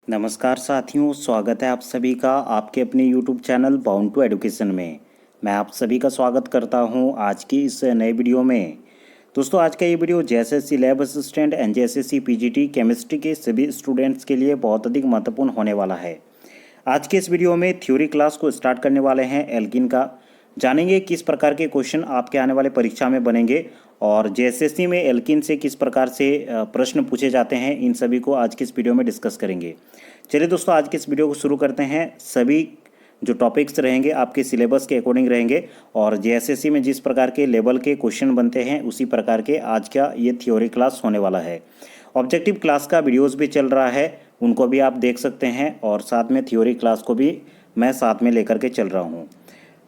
नमस्कार साथियों, स्वागत है आप सभी का आपके अपने YouTube channel bound to education में। मैं आप सभी का स्वागत करता हूं आज की इस नए वीडियो में। दोस्तों, आज का ये video JSSC lab assistant and JSSC PGT chemistry के सभी स्टूडेंट्स के लिए बहुत अधिक महत्वपूर्ण होने वाला है। आज के इस वीडियो में थ्योरी क्लास को स्टार्ट करने वाले हैं एल्किन का। जानेंगे किस प्रकार के क्वेश्चन आपके आने वाले परीक्षा में बनेंगे और जेएसएससी में एल्किन से किस प्रकार से प्रश्न पूछे जाते हैं, इन सभी को आज की इस वीडियो में डिस्कस करेंगे। चलिए दोस्तों, आज के इस वीडियो को शुरू करते हैं। सभी जो टॉपिक्स रहेंगे आपके सिलेबस के अकॉर्डिंग रहेंगे और जेएसएससी में जिस प्रकार के लेवल के क्वेश्चन बनते हैं उसी प्रकार के आज का ये थ्योरी क्लास होने वाला है। ऑब्जेक्टिव क्लास का वीडियोस भी चल रहा है, उनको भी आप देख सकते हैं और साथ में थ्योरी क्लास को भी मैं साथ में लेकर के चल रहा हूँ।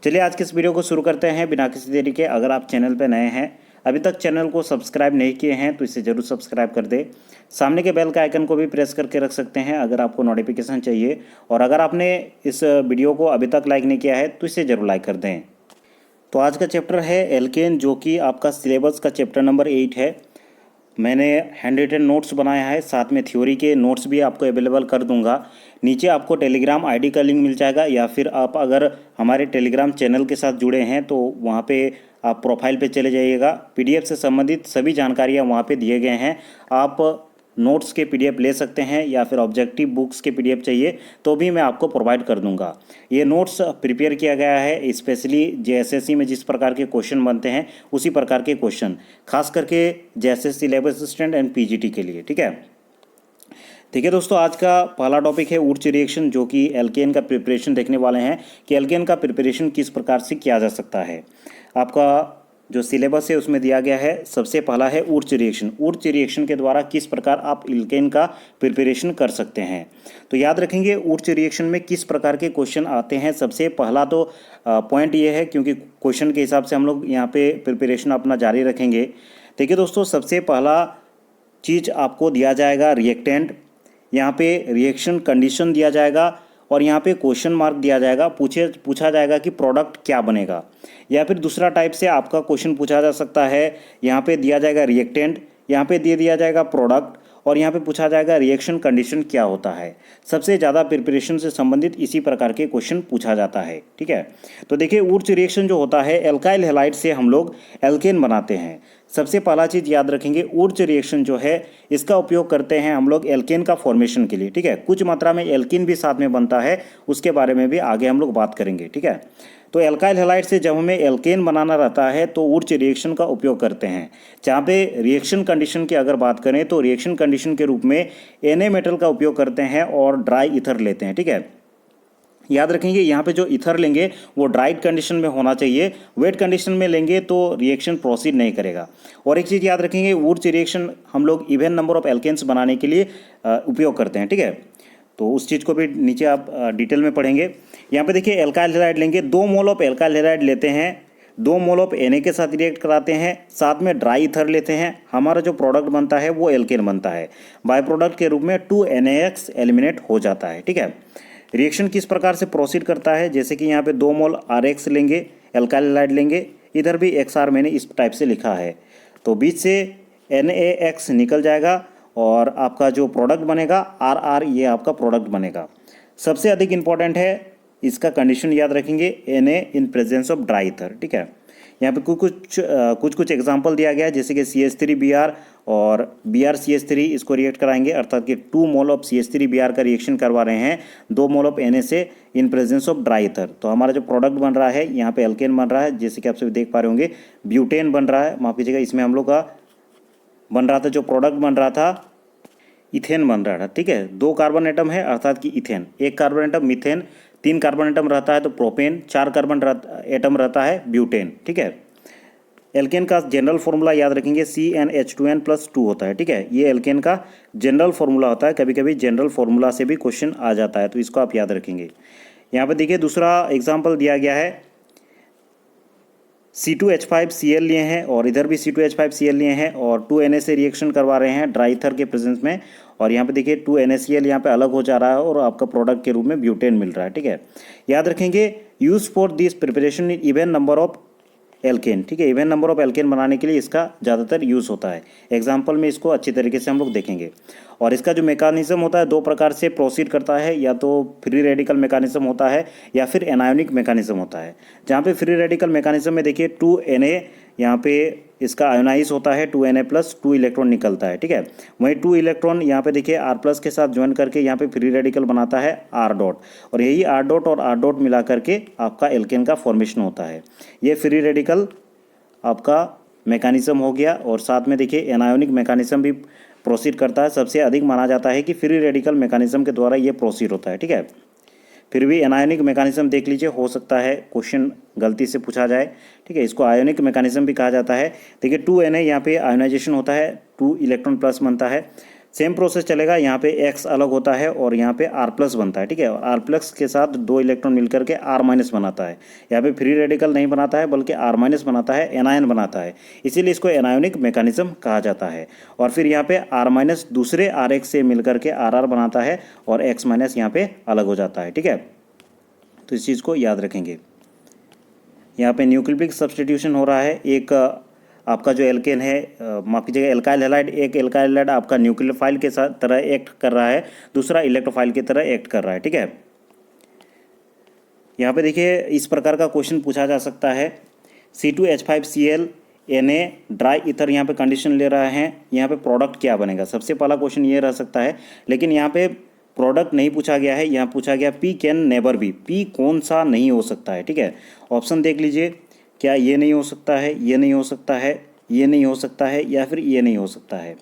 चलिए आज के इस वीडियो को शुरू करते हैं बिना किसी देरी के। अगर आप चैनल पर नए हैं, अभी तक चैनल को सब्सक्राइब नहीं किए हैं तो इसे ज़रूर सब्सक्राइब कर दें। सामने के बेल का आइकन को भी प्रेस करके रख सकते हैं अगर आपको नोटिफिकेशन चाहिए। और अगर आपने इस वीडियो को अभी तक लाइक नहीं किया है तो इसे ज़रूर लाइक कर दें। तो आज का चैप्टर है एल्केन, जो कि आपका सिलेबस का चैप्टर नंबर 8 है। मैंने हैंड रिटन नोट्स बनाया है, साथ में थ्योरी के नोट्स भी आपको अवेलेबल कर दूंगा। नीचे आपको टेलीग्राम आईडी का लिंक मिल जाएगा, या फिर आप अगर हमारे टेलीग्राम चैनल के साथ जुड़े हैं तो वहाँ पे आप प्रोफाइल पे चले जाइएगा। पीडीएफ से संबंधित सभी जानकारियाँ वहाँ पे दिए गए हैं। आप नोट्स के पीडीएफ ले सकते हैं या फिर ऑब्जेक्टिव बुक्स के पीडीएफ चाहिए तो भी मैं आपको प्रोवाइड कर दूंगा। ये नोट्स प्रिपेयर किया गया है स्पेशली जेएसएससी में जिस प्रकार के क्वेश्चन बनते हैं उसी प्रकार के क्वेश्चन, खास करके JSSC lab assistant and PGT के लिए। ठीक है दोस्तों, आज का पहला टॉपिक है उच्च रिएक्शन, जो कि एल्केन का प्रिपरेशन देखने वाले हैं कि एल्केन का प्रिपरेशन किस प्रकार से किया जा सकता है। आपका जो सिलेबस है उसमें दिया गया है। सबसे पहला है उच्च रिएक्शन। उच्च रिएक्शन के द्वारा किस प्रकार आप एल्केन का प्रिपरेशन कर सकते हैं। तो याद रखेंगे उच्च रिएक्शन में किस प्रकार के क्वेश्चन आते हैं। सबसे पहला तो पॉइंट ये है, क्योंकि क्वेश्चन के हिसाब से हम लोग यहाँ पे प्रिपरेशन अपना जारी रखेंगे। देखिए दोस्तों, सबसे पहला चीज़ आपको दिया जाएगा रिएक्टेंट। यहाँ पे रिएक्शन कंडीशन दिया जाएगा और यहाँ पे क्वेश्चन मार्क दिया जाएगा। पूछा जाएगा कि प्रोडक्ट क्या बनेगा। या फिर दूसरा टाइप से आपका क्वेश्चन पूछा जा सकता है, यहाँ पे दिया जाएगा रिएक्टेंट, यहाँ पे दे दिया जाएगा प्रोडक्ट और यहाँ पे पूछा जाएगा रिएक्शन कंडीशन क्या होता है। सबसे ज़्यादा प्रिपरेशन से संबंधित इसी प्रकार के क्वेश्चन पूछा जाता है। ठीक है, तो देखिए उच्च रिएक्शन जो होता है, एल्काइल हैलाइड से हम लोग एल्केन बनाते हैं। सबसे पहला चीज़ याद रखेंगे, उच्च रिएक्शन जो है इसका उपयोग करते हैं हम लोग एल्केन का फॉर्मेशन के लिए। ठीक है, कुछ मात्रा में एल्किन भी साथ में बनता है, उसके बारे में भी आगे हम लोग बात करेंगे। ठीक है, तो एल्काइल हैलाइड से जब हमें एल्केन बनाना रहता है तो उच्च रिएक्शन का उपयोग करते हैं। जहाँ पे रिएक्शन कंडीशन की अगर बात करें तो रिएक्शन कंडीशन के रूप में Na मेटल का उपयोग करते हैं और ड्राई ईथर लेते हैं। ठीक है, याद रखेंगे यहाँ पे जो ईथर लेंगे वो ड्राइड कंडीशन में होना चाहिए। वेट कंडीशन में लेंगे तो रिएक्शन प्रोसीड नहीं करेगा। और एक चीज़ याद रखेंगे, उच्च रिएक्शन हम लोग इवन नंबर ऑफ एल्केन्स बनाने के लिए उपयोग करते हैं। ठीक है, तो उस चीज़ को भी नीचे आप डिटेल में पढ़ेंगे। यहाँ पे देखिए एल्काइल हैलाइड लेंगे, 2 मोल ऑफ एल्काइल हैलाइड लेते हैं, 2 मोल ऑफ Na के साथ रिएक्ट कराते हैं, साथ में ड्राई ईथर लेते हैं। हमारा जो प्रोडक्ट बनता है वो एल्केन बनता है। बाय प्रोडक्ट के रूप में 2NaX एलिमिनेट हो जाता है। ठीक है, रिएक्शन किस प्रकार से प्रोसीड करता है, जैसे कि यहाँ पे 2 मोल RX लेंगे, एल्काइल हैलाइड लेंगे, इधर भी XR मैंने इस टाइप से लिखा है, तो बीच से NaX निकल जाएगा और आपका जो प्रोडक्ट बनेगा RR, ये आपका प्रोडक्ट बनेगा। सबसे अधिक इंपॉर्टेंट है इसका कंडीशन याद रखेंगे, Na in presence of dry ether. ठीक है, यहाँ पे कुछ एग्जांपल दिया गया है, जैसे कि CH3Br और BrCH3 इसको रिएक्ट कराएंगे, अर्थात कि 2 मोल ऑफ CH3Br का रिएक्शन करवा रहे हैं 2 मोल ऑफ Na से in presence of dry ether. तो हमारा जो प्रोडक्ट बन रहा है यहाँ पे एल्केन बन रहा है, जैसे कि आप सभी देख पा रहे होंगे। ब्यूटेन बन रहा है, माफ कीजिएगा, इसमें हम लोग का बन रहा था जो प्रोडक्ट बन रहा था इथेन बन रहा था। ठीक है, 2 कार्बन एटम है अर्थात कि ethane, 1 carbon atom methane, 3 carbon atom रहता है तो प्रोपेन, 4 कार्बन एटम रहता है ब्यूटेन। ठीक है, एल्केन का जनरल फॉर्मूला याद रखेंगे, CnH2n+2 होता है। ठीक है, ये एल्केन का जनरल फॉर्मूला होता है। कभी कभी जनरल फॉर्मूला से भी क्वेश्चन आ जाता है, तो इसको आप याद रखेंगे। यहाँ पे देखिए दूसरा एग्जाम्पल दिया गया है, C2H5Cl लिए हैं और इधर भी C2H5Cl लिए हैं और 2Na से रिएक्शन करवा रहे हैं ड्राई ईथर के प्रेजेंस में। और यहाँ पे देखिए 2NaCl यहाँ पे अलग हो जा रहा है और आपका प्रोडक्ट के रूप में ब्यूटेन मिल रहा है। ठीक है, याद रखेंगे use for this preparation in even number of alkene, ठीक है। इवन नंबर ऑफ एल्केन बनाने के लिए इसका ज़्यादातर यूज़ होता है। एग्जाम्पल में इसको अच्छी तरीके से हम लोग देखेंगे। और इसका जो मैकेनिज्म होता है 2 प्रकार से प्रोसीड करता है, या तो फ्री रेडिकल मैकेनिज्म होता है या फिर एनायोनिक मैकेनिज्म होता है। जहाँ पे फ्री रेडिकल मैकेनिज्म में देखिए 2Na यहाँ पे इसका आयोनाइज होता है, 2Na प्लस 2 इलेक्ट्रॉन निकलता है, ठीक है। वहीं 2 इलेक्ट्रॉन यहाँ पे देखिए R प्लस के साथ ज्वाइन करके यहाँ पे फ्री रेडिकल बनाता है R डॉट, और यही R डॉट और R डॉट मिला करके आपका एल्केन का फॉर्मेशन होता है। ये फ्री रेडिकल आपका मैकेनिज्म हो गया। और साथ में देखिए एनायोनिक मैकेनिज्म भी प्रोसीड करता है। सबसे अधिक माना जाता है कि फ्री रेडिकल मैकेनिज्म के द्वारा ये प्रोसीड होता है, ठीक है। फिर भी एनायोनिक मैकेनिज्म देख लीजिए, हो सकता है क्वेश्चन गलती से पूछा जाए, ठीक है। इसको आयोनिक मैकेनिज्म भी कहा जाता है। देखिए 2Na यहाँ पे आयोनाइजेशन होता है, 2 इलेक्ट्रॉन प्लस बनता है। सेम प्रोसेस चलेगा, यहाँ पे X अलग होता है और यहाँ पे R प्लस बनता है, ठीक है। और R प्लस के साथ 2 इलेक्ट्रॉन मिलकर के R माइनस बनाता है। यहाँ पे फ्री रेडिकल नहीं बनाता है बल्कि R माइनस बनाता है, एनायन बनाता है, इसीलिए इसको एनायोनिक मैकेनिज्म कहा जाता है। और फिर यहाँ पे R माइनस दूसरे RX से मिलकर के RR बनाता है और X माइनस यहाँ पे अलग हो जाता है, ठीक है। तो इस चीज़ को याद रखेंगे। यहाँ पे न्यूक्लियोफिलिक सब्स्टिट्यूशन हो रहा है। एक आपका जो एल्केन है, माफ कीजिएगा, एल्काइल हैलाइड, एक एल्काइल हैलाइड आपका न्यूक्लियोफाइल के साथ तरह एक्ट कर रहा है, दूसरा इलेक्ट्रोफाइल की तरह एक्ट कर रहा है, ठीक है। यहाँ पे देखिए इस प्रकार का क्वेश्चन पूछा जा सकता है। C2H5Cl Na ड्राई ईथर यहाँ पे कंडीशन ले रहा है, यहाँ पे प्रोडक्ट क्या बनेगा, सबसे पहला क्वेश्चन ये रह सकता है। लेकिन यहाँ पे प्रोडक्ट नहीं पूछा गया है, यहाँ पूछा गया P can never be, P कौन सा नहीं हो सकता है, ठीक है। ऑप्शन देख लीजिए, क्या ये नहीं हो सकता है, ये नहीं हो सकता है, ये नहीं हो सकता है, या फिर ये नहीं हो सकता है।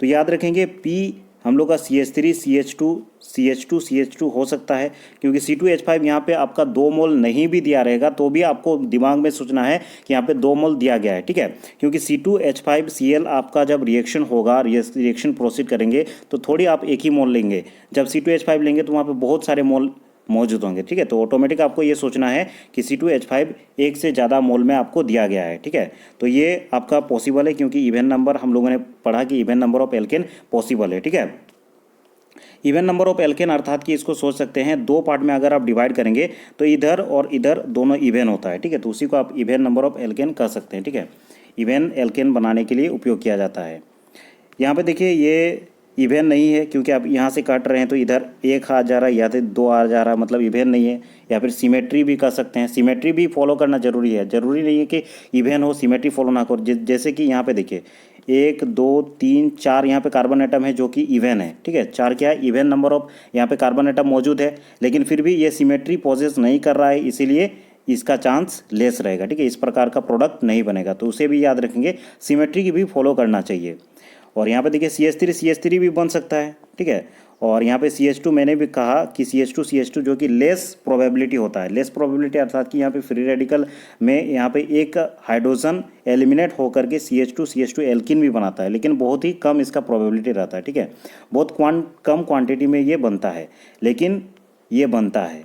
तो याद रखेंगे P हम लोग का CH3 CH2 CH2 CH2 हो सकता है, क्योंकि C2H5 यहाँ पे आपका 2 मोल नहीं भी दिया रहेगा तो भी आपको दिमाग में सोचना है कि यहाँ पे 2 मोल दिया गया है, ठीक है। क्योंकि C2H5Cl आपका जब रिएक्शन होगा, रिएक्शन प्रोसीड करेंगे तो थोड़ी आप एक ही मोल लेंगे। जब C2H5 लेंगे तो वहाँ पे बहुत सारे मोल मौजूद होंगे, ठीक है। तो ऑटोमेटिक आपको ये सोचना है कि C2H5 एक से ज़्यादा मोल में आपको दिया गया है, ठीक है। तो ये आपका पॉसिबल है, क्योंकि इवन नंबर हम लोगों ने पढ़ा कि even number of alkene possible है, ठीक है। इवन नंबर ऑफ एल्केन अर्थात कि इसको सोच सकते हैं 2 पार्ट में अगर आप डिवाइड करेंगे तो इधर और इधर दोनों इवन होता है, ठीक है। तो उसी को आप इवन नंबर ऑफ एल्केन कह सकते हैं, ठीक है। इवन एल्केन बनाने के लिए उपयोग किया जाता है। यहाँ पे देखिए ये इवन नहीं है, क्योंकि आप यहाँ से काट रहे हैं तो इधर 1 आ जा रहा है या फिर 2 आ जा रहा है, मतलब इवन नहीं है। या फिर सिमेट्री भी कर सकते हैं, सिमेट्री भी फॉलो करना जरूरी है। जरूरी नहीं है कि इवन हो, सिमेट्री फॉलो ना करो। जैसे कि यहाँ पे देखिए 1 2 3 4 यहाँ पे कार्बन एटम है जो कि इवन है, ठीक है। 4 क्या है, इवन नंबर ऑफ यहाँ पे कार्बन एटम मौजूद है, लेकिन फिर भी ये सिमेट्री पोजेस नहीं कर रहा है, इसीलिए इसका चांस लेस रहेगा, ठीक है। इस प्रकार का प्रोडक्ट नहीं बनेगा, तो उसे भी याद रखेंगे, सिमेट्री की भी फॉलो करना चाहिए। और यहाँ पे देखिए CH3 भी बन सकता है, ठीक है। और यहाँ पे CH2 मैंने भी कहा कि CH2 जो कि लेस प्रोबेबिलिटी होता है। लेस प्रोबेबिलिटी अर्थात कि यहाँ पे फ्री रेडिकल में यहाँ पे एक हाइड्रोजन एलिमिनेट होकर के CH2 एल्किन भी बनाता है, लेकिन बहुत ही कम इसका प्रोबेबिलिटी रहता है, ठीक है। बहुत कम क्वांटिटी में ये बनता है, लेकिन ये बनता है,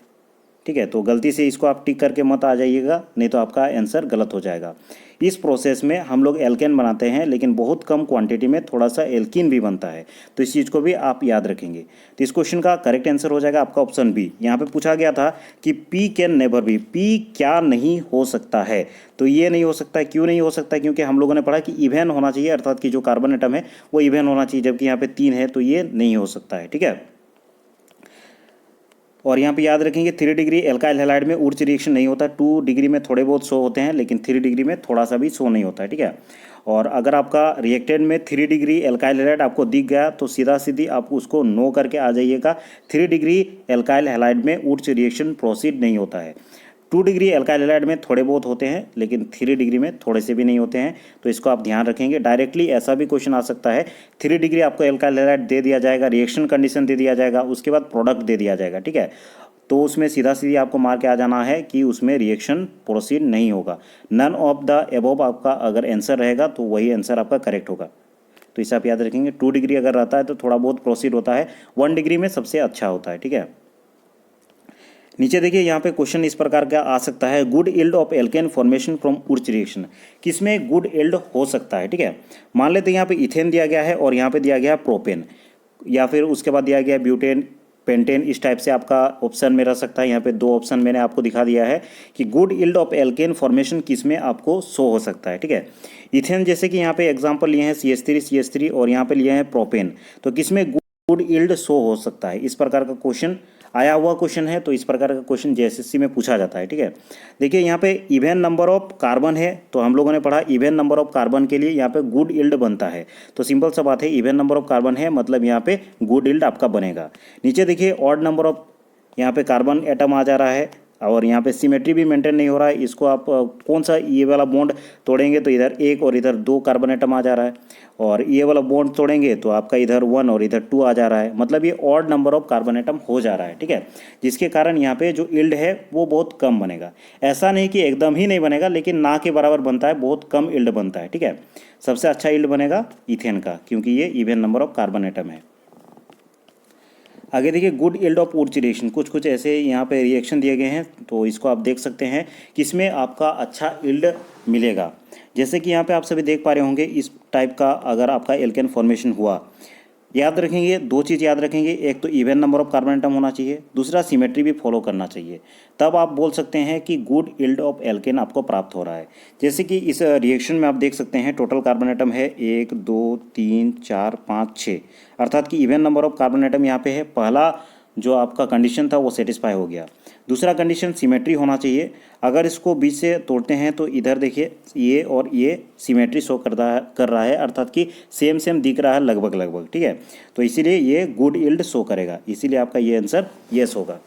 ठीक है। तो गलती से इसको आप टिक करके मत आ जाइएगा, नहीं तो आपका आंसर गलत हो जाएगा। इस प्रोसेस में हम लोग एल्केन बनाते हैं, लेकिन बहुत कम क्वांटिटी में थोड़ा सा एल्कीन भी बनता है, तो इस चीज़ को भी आप याद रखेंगे। तो इस क्वेश्चन का करेक्ट आंसर हो जाएगा आपका ऑप्शन बी। यहाँ पे पूछा गया था कि P can never be, P क्या नहीं हो सकता है, तो ये नहीं हो सकता है। क्यों नहीं हो सकता है, क्योंकि हम लोगों ने पढ़ा कि इवन होना चाहिए, अर्थात कि जो कार्बन एटम है वो इवन होना चाहिए, जबकि यहाँ पे 3 है, तो ये नहीं हो सकता है, ठीक है। और यहाँ पे याद रखेंगे 3 डिग्री एल्काइल हैलाइड में उच्च रिएक्शन नहीं होता। 2 डिग्री में थोड़े बहुत शो होते हैं, लेकिन 3 डिग्री में थोड़ा सा भी शो नहीं होता है, ठीक है। और अगर आपका रिएक्टेंट में 3 डिग्री एल्काइल हैलाइड आपको दिख गया तो सीधा सीधी आप उसको नो करके आ जाइएगा। 3 डिग्री एल्काइल हैलाइड में उच्च रिएक्शन प्रोसीड नहीं होता है। 2 डिग्री एल्काइल हैलाइड में थोड़े बहुत होते हैं, लेकिन 3 डिग्री में थोड़े से भी नहीं होते हैं, तो इसको आप ध्यान रखेंगे। डायरेक्टली ऐसा भी क्वेश्चन आ सकता है, 3 डिग्री आपको एल्काइल हैलाइड दे दिया जाएगा, रिएक्शन कंडीशन दे दिया जाएगा, उसके बाद प्रोडक्ट दे दिया जाएगा, ठीक है। तो उसमें सीधा सीधी आपको मार के आ जाना है कि उसमें रिएक्शन प्रोसीड नहीं होगा। नन ऑफ द एबोव आपका अगर आंसर रहेगा तो वही आंसर आपका करेक्ट होगा। तो इसे आप याद रखेंगे। 2 डिग्री अगर रहता है तो थोड़ा बहुत प्रोसीड होता है, 1 डिग्री में सबसे अच्छा होता है, ठीक है। नीचे देखिए यहाँ पे क्वेश्चन इस प्रकार का आ सकता है, good yield of alkene formation from उच्च रिएक्शन, किसमें गुड इल्ड हो सकता है, ठीक है। मान लेते हैं यहाँ पे इथेन दिया गया है और यहाँ पे दिया गया है प्रोपेन, या फिर उसके बाद दिया गया ब्यूटेन, पेंटेन, इस टाइप से आपका ऑप्शन में रह सकता है। यहाँ पे 2 ऑप्शन मैंने आपको दिखा दिया है कि good yield of alkene formation किस में आपको शो हो सकता है, ठीक है। इथेन जैसे कि यहाँ पे एग्जांपल लिए हैं CH3 और यहाँ पे लिए हैं प्रोपेन, तो किस में गुड यील्ड शो हो सकता है, इस प्रकार का क्वेश्चन आया हुआ क्वेश्चन है। तो इस प्रकार का क्वेश्चन JSSC में पूछा जाता है, ठीक है। देखिए यहाँ पे इवन नंबर ऑफ कार्बन है, तो हम लोगों ने पढ़ा इवन नंबर ऑफ कार्बन के लिए यहाँ पे गुड यील्ड बनता है। तो सिंपल सा बात है, इवन नंबर ऑफ कार्बन है मतलब यहाँ पे गुड यील्ड आपका बनेगा। नीचे देखिए ऑड नंबर ऑफ यहाँ पे कार्बन एटम आ जा रहा है और यहाँ पे सिमेट्री भी मेंटेन नहीं हो रहा है। इसको आप कौन सा ये वाला बॉन्ड तोड़ेंगे तो इधर 1 और इधर 2 कार्बन एटम आ जा रहा है, और ये वाला बॉन्ड तोड़ेंगे तो आपका इधर 1 और इधर 2 आ जा रहा है, मतलब ये odd number of carbon atom हो जा रहा है, ठीक है। जिसके कारण यहाँ पे जो यील्ड है वो बहुत कम बनेगा। ऐसा नहीं कि एकदम ही नहीं बनेगा, लेकिन ना के बराबर बनता है, बहुत कम यील्ड बनता है, ठीक है। सबसे अच्छा यील्ड बनेगा इथेन का, क्योंकि ये even number of carbon atom है। आगे देखिए good yield of would reaction, कुछ ऐसे यहाँ पे रिएक्शन दिए गए हैं, तो इसको आप देख सकते हैं किसमें आपका अच्छा यील्ड मिलेगा। जैसे कि यहाँ पे आप सभी देख पा रहे होंगे, इस टाइप का अगर आपका एल्केन फॉर्मेशन हुआ, याद रखेंगे 2 चीज़ याद रखेंगे, एक तो even number of carbon atom होना चाहिए, दूसरा सिमेट्री भी फॉलो करना चाहिए, तब आप बोल सकते हैं कि गुड यील्ड ऑफ एल्केन आपको प्राप्त हो रहा है। जैसे कि इस रिएक्शन में आप देख सकते हैं टोटल कार्बन एटम है 1 2 3 4 5 6, अर्थात कि even number of carbon atom यहाँ पे है। पहला जो आपका कंडीशन था वो सेटिस्फाई हो गया। दूसरा कंडीशन सिमेट्री होना चाहिए। अगर इसको बीच से तोड़ते हैं तो इधर देखिए ये और ये सिमेट्री शो कर रहा है, अर्थात कि सेम दिख रहा है लगभग, ठीक है। तो इसीलिए ये गुड यील्ड शो करेगा, इसीलिए आपका ये आंसर येस होगा।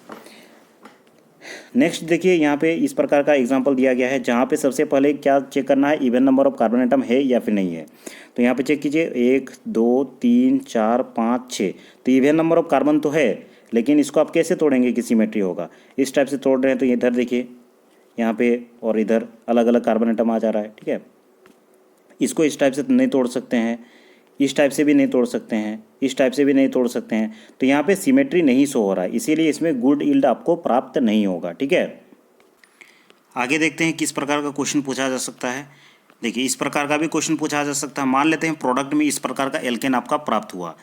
नेक्स्ट देखिए यहाँ पे इस प्रकार का एग्जांपल दिया गया है, जहाँ पे सबसे पहले क्या चेक करना है, even number of carbon atom है या फिर नहीं है। तो यहाँ पे चेक कीजिए 1 2 3 4 5 6, तो इवन नंबर ऑफ कार्बन तो है, लेकिन इसको आप कैसे तोड़ेंगे कि सिमेट्री होगा। इस टाइप से तोड़ रहे हैं तो इधर देखिए यहाँ पे और इधर अलग अलग कार्बन एटम आ जा रहा है, ठीक है। इसको इस टाइप से नहीं तोड़ सकते हैं, इस टाइप से भी नहीं तोड़ सकते हैं, इस टाइप से भी नहीं तोड़ सकते हैं, तो यहाँ पे सिमेट्री नहीं शो हो रहा है, इसीलिए इसमें गुड यील्ड आपको प्राप्त नहीं होगा, ठीक है। आगे देखते हैं किस प्रकार का क्वेश्चन पूछा जा सकता है। देखिए इस प्रकार का भी क्वेश्चन पूछा जा सकता है। मान लेते हैं प्रोडक्ट में इस प्रकार का एल्केन आपका प्राप्त हुआ।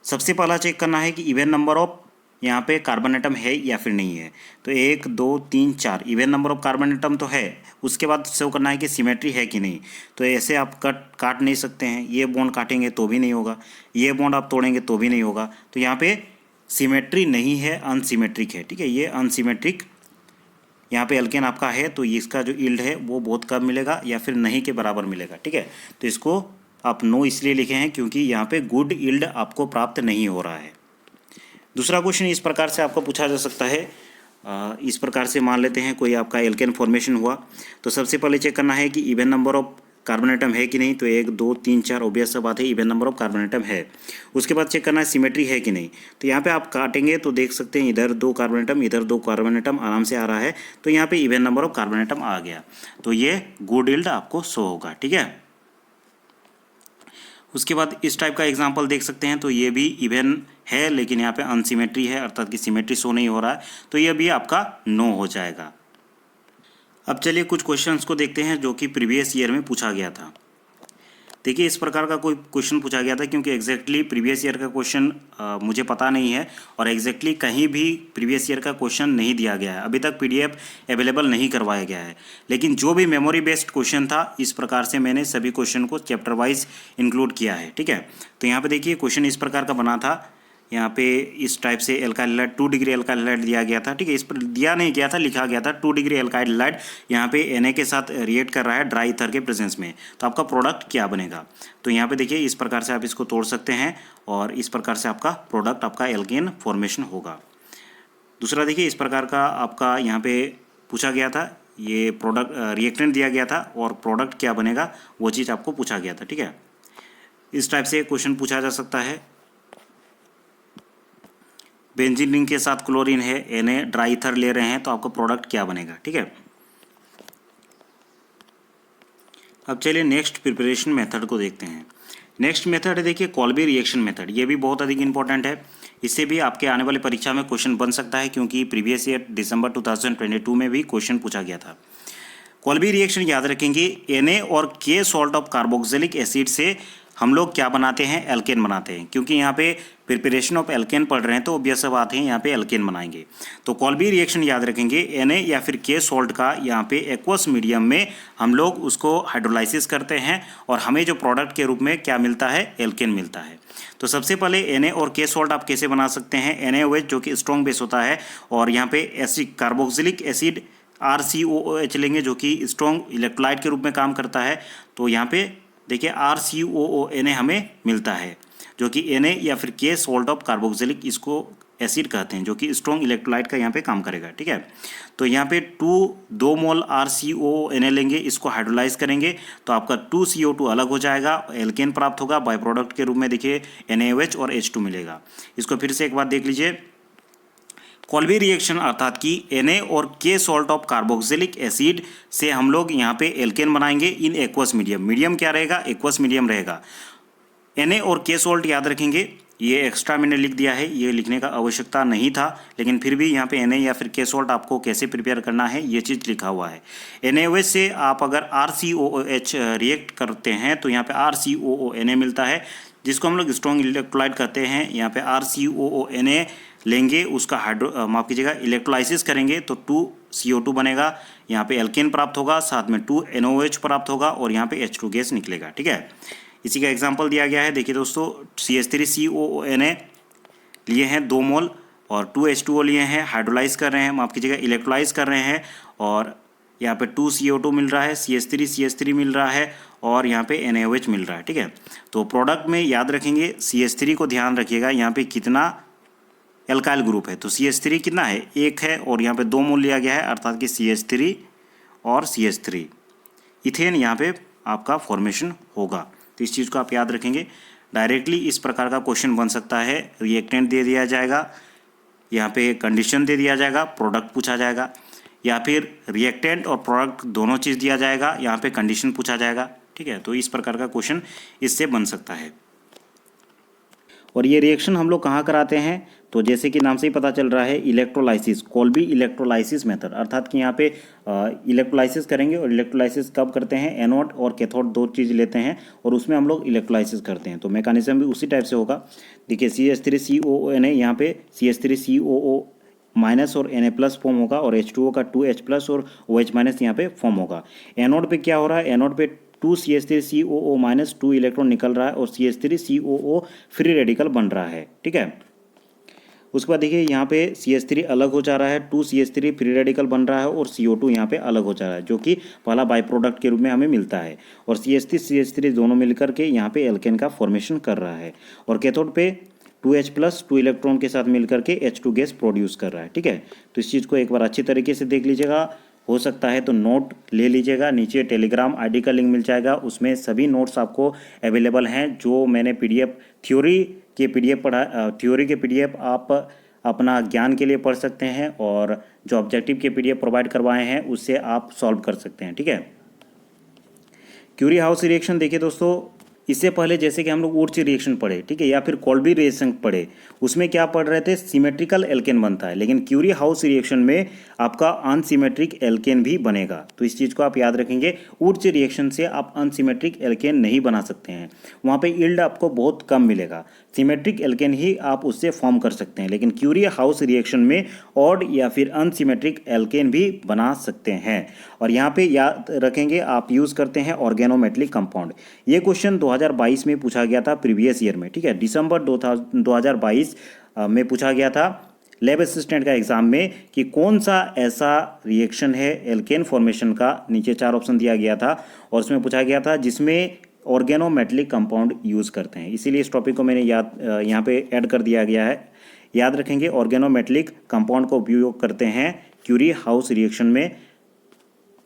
सबसे पहला चेक करना है कि इवन नंबर ऑफ यहाँ पे कार्बन एटम है या फिर नहीं है। तो 1 2 3 4 even number of carbon atom तो है। उसके बाद शो करना है कि सिमेट्री है कि नहीं। तो ऐसे आप काट नहीं सकते हैं, ये बॉन्ड काटेंगे तो भी नहीं होगा, ये बॉन्ड आप तोड़ेंगे तो भी नहीं होगा। तो यहाँ पे सिमेट्री नहीं है, अनसिमेट्रिक है, ठीक है। ये अनसिमेट्रिक यहाँ पे एल्केन आपका है, तो इसका जो यील्ड है वो बहुत कम मिलेगा या फिर नहीं के बराबर मिलेगा, ठीक है। तो इसको आप नो इसलिए लिखे हैं क्योंकि यहाँ पे गुड यील्ड आपको प्राप्त नहीं हो रहा है। दूसरा क्वेश्चन इस प्रकार से आपको पूछा जा सकता है। इस प्रकार से मान लेते हैं कोई आपका एल्केन फॉर्मेशन हुआ, तो सबसे पहले चेक करना है कि even number of carbon atom है कि नहीं। तो 1 2 3 4 ऑब्वियस सा बात है, even number of carbon atom है। उसके बाद चेक करना है सिमेट्री है कि नहीं। तो यहाँ पे आप काटेंगे तो देख सकते हैं इधर 2 कार्बन एटम, इधर 2 कार्बन एटम आराम से आ रहा है। तो यहाँ पे even number of carbon atom आ गया, तो ये गुड यील्ड आपको शो होगा, ठीक है। उसके बाद इस टाइप का एग्जाम्पल देख सकते हैं, तो ये भी इवन है लेकिन यहाँ पे अनसिमेट्री है, अर्थात कि सिमेट्री शो नहीं हो रहा है, तो ये भी आपका नो हो जाएगा। अब चलिए कुछ क्वेश्चंस को देखते हैं जो कि प्रीवियस ईयर में पूछा गया था। देखिए इस प्रकार का कोई क्वेश्चन पूछा गया था, क्योंकि एग्जैक्टली प्रीवियस ईयर का क्वेश्चन मुझे पता नहीं है और एग्जैक्टली कहीं भी प्रीवियस ईयर का क्वेश्चन नहीं दिया गया है, अभी तक PDF अवेलेबल नहीं करवाया गया है। लेकिन जो भी मेमोरी बेस्ड क्वेश्चन था, इस प्रकार से मैंने सभी क्वेश्चन को चैप्टर वाइज इंक्लूड किया है, ठीक है। तो यहाँ पे देखिए क्वेश्चन इस प्रकार का बना था। यहाँ पे इस टाइप से alkyl halide 2 degree alkyl halide दिया गया था, ठीक है। इस पर दिया नहीं गया था, लिखा गया था 2 डिग्री एल्काइल हैलाइड यहाँ पे Na के साथ रिएक्ट कर रहा है ड्राई ईथर के प्रेजेंस में, तो आपका प्रोडक्ट क्या बनेगा। तो यहाँ पे देखिए इस प्रकार से आप इसको तोड़ सकते हैं और इस प्रकार से आपका प्रोडक्ट आपका एल्केन फॉर्मेशन होगा। दूसरा देखिए इस प्रकार का आपका यहाँ पे पूछा गया था, ये प्रोडक्ट रिएक्टेंट दिया गया था और प्रोडक्ट क्या बनेगा वो चीज़ आपको पूछा गया था, ठीक है। इस टाइप से क्वेश्चन पूछा जा सकता है। बेंजीन रिंग के साथ क्लोरीन है, Na ड्राई ईथर ले रहे हैं, तो आपका प्रोडक्ट क्या बनेगा, ठीक है। अब चलिए नेक्स्ट प्रिपरेशन मेथड को देखते हैं। नेक्स्ट मेथड है देखिए कॉल्बी रिएक्शन मेथड। ये भी बहुत अधिक इंपॉर्टेंट है, इससे भी आपके आने वाली परीक्षा में क्वेश्चन बन सकता है, क्योंकि प्रीवियस ईयर दिसंबर 2022 में भी क्वेश्चन पूछा गया था। कॉल्बी रिएक्शन याद रखेंगे, Na और K salt of carboxylic acid से हम लोग क्या बनाते हैं, एल्केन बनाते हैं। क्योंकि यहाँ पे प्रिपरेशन ऑफ एल्केन पढ़ रहे हैं तो ऑब्वियस बात है यहाँ पे एल्केन बनाएंगे। तो कॉल्बी रिएक्शन याद रखेंगे, Na या फिर के सॉल्ट का यहाँ पे एक्वस मीडियम में हम लोग उसको हाइड्रोलाइसिस करते हैं और हमें जो प्रोडक्ट के रूप में क्या मिलता है, एल्केन मिलता है। तो सबसे पहले Na और के सॉल्ट आप कैसे बना सकते हैं। NaOH जो कि स्ट्रॉन्ग बेस होता है और यहाँ पे एसिड कार्बोक्सिलिक एसिड RCOOH लेंगे जो कि स्ट्रॉन्ग इलेक्ट्रोलाइट के रूप में काम करता है। तो यहाँ पे देखिए RCOONA हमें मिलता है जो कि Na या फिर के सॉल्ट ऑफ कार्बोक्सिलिक इसको एसिड कहते हैं जो कि स्ट्रॉन्ग इलेक्ट्रोलाइट का यहाँ पे काम करेगा। ठीक है, तो यहाँ पे 2 मोल RCOONA लेंगे, इसको हाइड्रोलाइज करेंगे तो आपका 2CO2 अलग हो जाएगा, एल्केन प्राप्त होगा। बाय प्रोडक्ट के रूप में देखिए NaOH और H2 मिलेगा। इसको फिर से एक बार देख लीजिए, कॉल्बी रिएक्शन अर्थात कि Na और के सॉल्ट ऑफ कार्बोक्सिलिक एसिड से हम लोग यहाँ पे एल्केन बनाएंगे इन एक्वस मीडियम। मीडियम क्या रहेगा, एक्वस मीडियम रहेगा। Na और के सॉल्ट याद रखेंगे, ये एक्स्ट्रा मैंने लिख दिया है, ये लिखने का आवश्यकता नहीं था, लेकिन फिर भी यहाँ पे Na या फिर के सॉल्ट आपको कैसे प्रिपेयर करना है ये चीज़ लिखा हुआ है। NaOH से आप अगर RCOOH रिएक्ट करते हैं तो यहाँ पे RCOONA मिलता है जिसको हम लोग स्ट्रॉन्ग इलेक्ट्रोलाइट कहते हैं। यहाँ पे RCOONA लेंगे, उसका माफ कीजिएगा इलेक्ट्रोलाइसिस करेंगे तो 2CO2 बनेगा, यहाँ पे एल्केन प्राप्त होगा, साथ में 2NOH प्राप्त होगा और यहाँ पे H2 गैस निकलेगा। ठीक है, इसी का एग्जांपल दिया गया है। देखिए दोस्तों, CH3COONA लिए हैं 2 मोल और 2H2O लिए हैं, हाइड्रोलाइज कर रहे हैं, माफ कीजिएगा इलेक्ट्रोलाइज कर रहे हैं और यहाँ पे 2CO2 मिल रहा है, CH3 मिल रहा है और यहाँ पे NaOH मिल रहा है। ठीक है, तो प्रोडक्ट में याद रखेंगे CH3 को ध्यान रखिएगा, यहाँ पे कितना एल्काइल ग्रुप है। तो CH3 कितना है, 1 है और यहाँ पे 2 मोल लिया गया है अर्थात कि CH3 और CH3 इथेन यहाँ पे आपका फॉर्मेशन होगा। तो इस चीज़ को आप याद रखेंगे। डायरेक्टली इस प्रकार का क्वेश्चन बन सकता है, रिएक्टेंट दे दिया जाएगा, यहाँ पे कंडीशन दे दिया जाएगा, प्रोडक्ट पूछा जाएगा, या फिर रिएक्टेंट और प्रोडक्ट दोनों चीज़ दिया जाएगा, यहाँ पे कंडीशन पूछा जाएगा। ठीक है, तो इस प्रकार का क्वेश्चन इससे बन सकता है। और ये रिएक्शन हम लोग कहाँ कराते हैं, तो जैसे कि नाम से ही पता चल रहा है, इलेक्ट्रोलाइसिस, कॉल्बी इलेक्ट्रोलाइसिस मेथड, अर्थात कि यहाँ पे इलेक्ट्रोलाइसिस करेंगे। और इलेक्ट्रोलाइसिस कब करते हैं, एनोड और कैथोड 2 चीज़ लेते हैं और उसमें हम लोग इलेक्ट्रोलाइसिस करते हैं। तो मैकेनिज्म भी उसी टाइप से होगा। देखिए CH3COONA, यहाँ पे CH3COO माइनस और Na प्लस फॉर्म होगा और H2O का 2H प्लस और OH माइनस यहाँ पे फॉर्म होगा। एनोड पे क्या हो रहा है, एनोड पे 2CH3COO माइनस 2 इलेक्ट्रॉन निकल रहा है और CH3COO फ्री रेडिकल बन रहा है। ठीक है, उसके बाद देखिए यहाँ पे CH3 अलग हो जा रहा है, 2CH3 फ्री रेडिकल बन रहा है और CO2 यहाँ पे अलग हो जा रहा है जो कि पहला बाई प्रोडक्ट के रूप में हमें मिलता है। और CH3 दोनों मिलकर के यहाँ पे एल्केन का फॉर्मेशन कर रहा है और कैथोड पे 2H प्लस 2 इलेक्ट्रॉन के साथ मिलकर के H2 गैस प्रोड्यूस कर रहा है। ठीक है, तो इस चीज़ को एक बार अच्छी तरीके से देख लीजिएगा, हो सकता है तो नोट ले लीजिएगा, नीचे टेलीग्राम आईडी का लिंक मिल जाएगा, उसमें सभी नोट्स आपको अवेलेबल हैं जो मैंने PDF थ्योरी के PDF आप अपना ज्ञान के लिए पढ़ सकते हैं और जो ऑब्जेक्टिव के PDF प्रोवाइड करवाए हैं उससे आप सॉल्व कर सकते हैं। ठीक है, क्यूरी हाउस रिएक्शन देखिए दोस्तों, इससे पहले जैसे कि हम लोग ऊर्जा रिएक्शन पढ़े, ठीक है, या फिर कॉल्बी रिएक्शन पढ़े, उसमें क्या पढ़ रहे थे, सिमेट्रिकल एल्केन बनता है, लेकिन क्यूरी हाउस रिएक्शन में आपका अनसिमेट्रिक एल्केन भी बनेगा। तो इस चीज़ को आप याद रखेंगे, ऊर्जा रिएक्शन से आप अनसिमेट्रिक एल्केन नहीं बना सकते हैं, वहाँ पे यील्ड आपको बहुत कम मिलेगा, सिमेट्रिक एल्केन ही आप उससे फॉर्म कर सकते हैं। लेकिन क्यूरी हाउस रिएक्शन में ऑड या फिर अनसिमेट्रिक एल्केन भी बना सकते हैं। और यहाँ पे याद रखेंगे आप यूज़ करते हैं ऑर्गेनोमेटलिक कंपाउंड। ये क्वेश्चन 2022 में पूछा गया था, प्रीवियस ईयर में। ठीक है, दिसंबर 2022 में पूछा गया था लैब असिस्टेंट का एग्जाम में कि कौन सा ऐसा रिएक्शन है एल्केन फॉर्मेशन का, नीचे 4 ऑप्शन दिया गया था और उसमें पूछा गया था जिसमें ऑर्गेनोमेटलिक कंपाउंड यूज़ करते हैं। इसीलिए इस टॉपिक को मैंने यहाँ पे ऐड कर दिया गया है। याद रखेंगे ऑर्गेनोमेटलिक कंपाउंड को उपयोग करते हैं क्यूरी हाउस रिएक्शन में,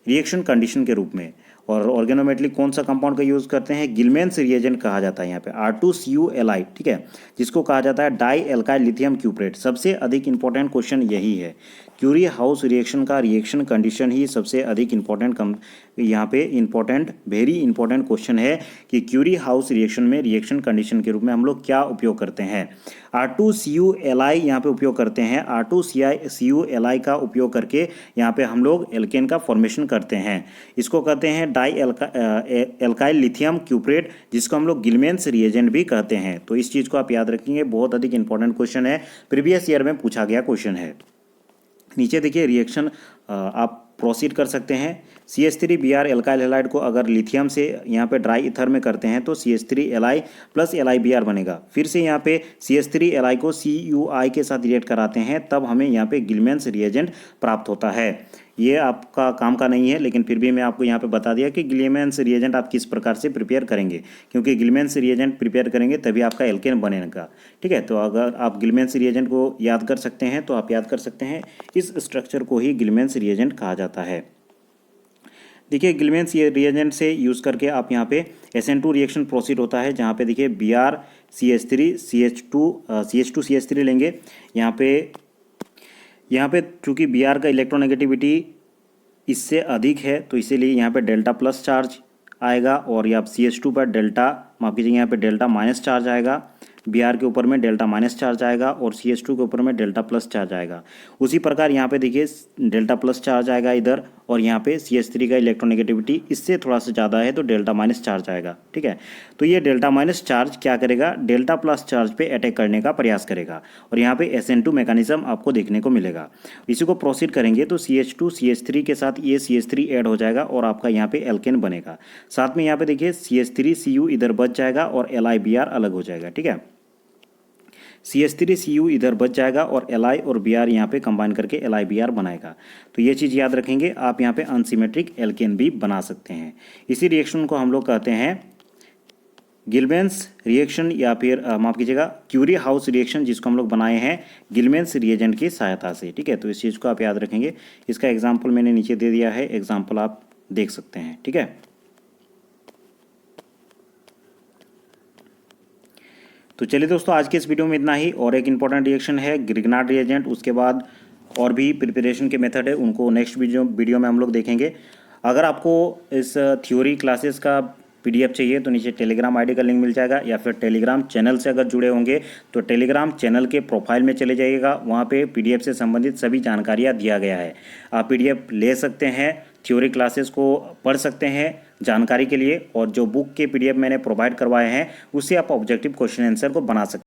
रिएक्शन कंडीशन के रूप में। और ऑर्गेनोमेटलिक कौन सा कंपाउंड का यूज़ करते हैं, गिलमेंस रिएजेंट कहा जाता है यहाँ पे, R2CuLi, ठीक है, जिसको कहा जाता है डाई एल्काइल लिथियम क्यूप्रेट। सबसे अधिक इंपॉर्टेंट क्वेश्चन यही है, क्यूरी हाउस रिएक्शन का रिएक्शन कंडीशन ही सबसे अधिक इम्पोर्टेंट यहाँ पे इम्पोर्टेंट वेरी इंपॉर्टेंट क्वेश्चन है कि क्यूरी हाउस रिएक्शन में रिएक्शन कंडीशन के रूप में हम लोग क्या उपयोग करते हैं। R2CuLi यहाँ पे उपयोग करते हैं। R2CuLi का उपयोग करके यहाँ पे हम लोग एल्केन का फॉर्मेशन करते हैं। इसको कहते हैं डाई एल्काइल लिथियम क्यूप्रेट, जिसको हम लोग गिलमेंस रिएजेंट भी कहते हैं। तो इस चीज़ को आप याद रखेंगे, बहुत अधिक इंपॉर्टेंट क्वेश्चन है, प्रीवियस ईयर में पूछा गया क्वेश्चन है। नीचे देखिए रिएक्शन आप प्रोसीड कर सकते हैं। CH3Br एल्काइल हैलाइड को अगर लिथियम से यहाँ पे ड्राई ईथर में करते हैं तो CH3Li प्लस LiBr बनेगा। फिर से यहाँ पे CH3Li को CuI के साथ रिएक्ट कराते हैं, तब हमें यहाँ पे गिलमेंस रिएजेंट प्राप्त होता है। ये आपका काम का नहीं है, लेकिन फिर भी मैं आपको यहाँ पे बता दिया कि गिलमेंस रिएजेंट आप किस प्रकार से प्रिपेयर करेंगे, क्योंकि गिलमेंस रिएजेंट प्रिपेयर करेंगे तभी आपका एल्केन बनेगा। ठीक है, तो अगर आप गिलमेंस रिएजेंट को याद कर सकते हैं तो आप याद कर सकते हैं, इस स्ट्रक्चर को ही गिलमेंस रिएजेंट कहा जाता है। देखिए गिलमेंस रिएजेंट से यूज़ करके आप यहाँ पे SN2 रिएक्शन प्रोसीड होता है, जहाँ पे देखिए Br CH3 CH2CH3 लेंगे। यहाँ पे चूँकि Br का इलेक्ट्रोनेगेटिविटी इससे अधिक है तो इसीलिए यहाँ पे डेल्टा प्लस चार्ज आएगा, और यहाँ CH2 पर डेल्टा माफ कीजिए यहाँ पे डेल्टा माइनस चार्ज आएगा। Br के ऊपर में डेल्टा माइनस चार्ज आएगा और CH2 के ऊपर में डेल्टा प्लस चार्ज आएगा। उसी प्रकार यहाँ पे देखिए डेल्टा प्लस चार्ज आएगा इधर, और यहाँ पे CH3 का इलेक्ट्रोनेगेटिविटी इससे थोड़ा सा ज़्यादा है तो डेल्टा माइनस चार्ज आएगा। ठीक है, तो ये डेल्टा माइनस चार्ज क्या करेगा, डेल्टा प्लस चार्ज पे अटैक करने का प्रयास करेगा, और यहाँ पे SN2 मैकेनिज्म आपको देखने को मिलेगा। इसी को प्रोसीड करेंगे तो CH2 CH3 के साथ ये CH3 ऐड हो जाएगा और आपका यहाँ पे एल्केन बनेगा। साथ में यहाँ पे देखिए CH3Cu इधर बच जाएगा और LiBr अलग हो जाएगा। ठीक है, CH3Cu इधर बच जाएगा और Li और Br यहाँ पे कंबाइन करके LiBr बनाएगा। तो ये चीज़ याद रखेंगे, आप यहाँ पे अनसिमेट्रिक एल्केन भी बना सकते हैं। इसी रिएक्शन को हम लोग कहते हैं गिलमेंस रिएक्शन, या फिर माफ कीजिएगा क्यूरी हाउस रिएक्शन, जिसको हम लोग बनाए हैं गिलमेंस रिएजेंट की सहायता से। ठीक है, तो इस चीज़ को आप याद रखेंगे। इसका एग्जाम्पल मैंने नीचे दे दिया है, एग्जाम्पल आप देख सकते हैं। ठीक है, तो चलिए दोस्तों आज के इस वीडियो में इतना ही। और एक इम्पॉर्टेंट रिएक्शन है ग्रिग्नार्ड रिएजेंट, उसके बाद और भी प्रिपरेशन के मेथड है, उनको नेक्स्ट वीडियो में हम लोग देखेंगे। अगर आपको इस थ्योरी क्लासेस का PDF चाहिए तो नीचे टेलीग्राम ID का लिंक मिल जाएगा, या फिर टेलीग्राम चैनल से अगर जुड़े होंगे तो टेलीग्राम चैनल के प्रोफाइल में चले जाइएगा, वहाँ पे PDF से संबंधित सभी जानकारियाँ दिया गया है। आप PDF ले सकते हैं, थ्योरी क्लासेस को पढ़ सकते हैं जानकारी के लिए, और जो बुक के PDF मैंने प्रोवाइड करवाए हैं उससे आप ऑब्जेक्टिव क्वेश्चन आंसर को बना सकते हैं।